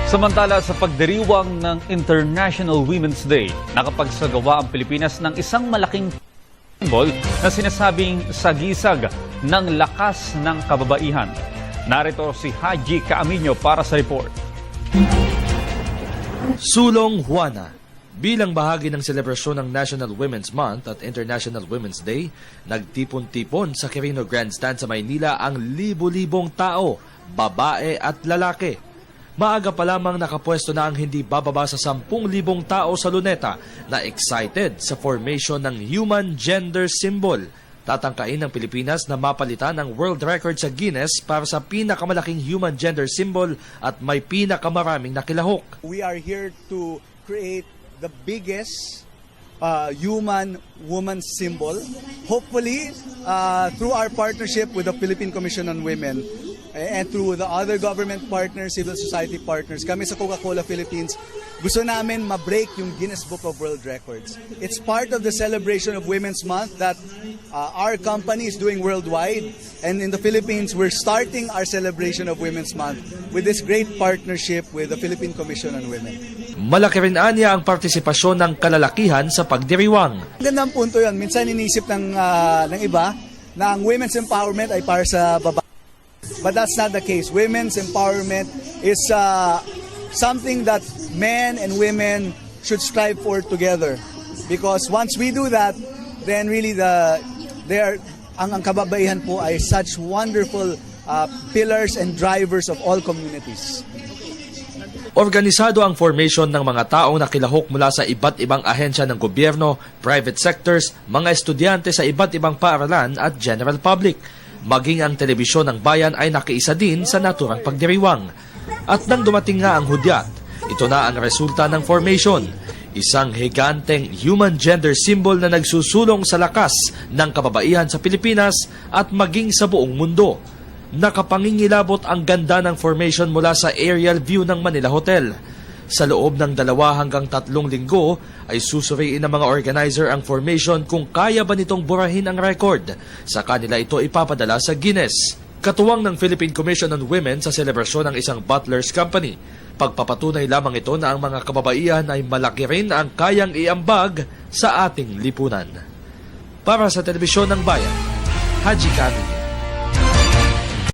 Samantala sa pagdiriwang ng International Women's Day, nakapagsagawa ang Pilipinas ng isang malaking symbol na sinasabing sagisag ng lakas ng kababaihan. Narito si Haji Caaminio para sa report. Sulong Juana. Bilang bahagi ng selebrasyon ng National Women's Month at International Women's Day, nagtipon-tipon sa Quirino Grandstand sa Maynila ang libo-libong tao, babae at lalaki. Maaga pa lamang nakapwesto na ang hindi bababa sa 10,000 tao sa Luneta na excited sa formation ng human gender symbol. Tatangkain ng Pilipinas na mapalitan ang world record sa Guinness para sa pinakamalaking human gender symbol at may pinakamaraming nakilahok. We are here to create the biggest human woman symbol. Hopefully, through our partnership with the Philippine Commission on Women and through the other government partners, civil society partners, kami sa Coca-Cola Philippines, gusto namin ma-break yung Guinness Book of World Records. It's part of the celebration of Women's Month that our company is doing worldwide. And in the Philippines, we're starting our celebration of Women's Month with this great partnership with the Philippine Commission on Women. Malaki rin anya ang partisipasyon ng kalalakihan sa pagdiriwang. Gandang punto yun. Minsan inisip ng iba na ang women's empowerment ay para sa babae. But that's not the case. Women's empowerment is something that men and women should strive for together. Because once we do that, then really ang kababaihan po ay such wonderful pillars and drivers of all communities. Organisado ang formation ng mga taong nakilahok mula sa iba't ibang ahensya ng gobyerno, private sectors, mga estudyante sa iba't ibang paaralan at general public. Maging ang telebisyon ng bayan ay nakiisa din sa naturang pagdiriwang. At nang dumating nga ang hudyat, ito na ang resulta ng formation. Isang higanteng human gender symbol na nagsusulong sa lakas ng kababaihan sa Pilipinas at maging sa buong mundo. Nakapangingilabot ang ganda ng formation mula sa aerial view ng Manila Hotel. Sa loob ng 2 hanggang 3 linggo ay susuriin ng mga organizer ang formation kung kaya ba nitong burahin ang record. Sa kanila ito ipapadala sa Guinness. Katuwang ng Philippine Commission on Women sa selebrasyon ng isang butler's company. Pagpapatunay lamang ito na ang mga kababaihan ay malaki rin ang kayang iambag sa ating lipunan. Para sa Telebisyon ng Bayan, Haji Caaminio.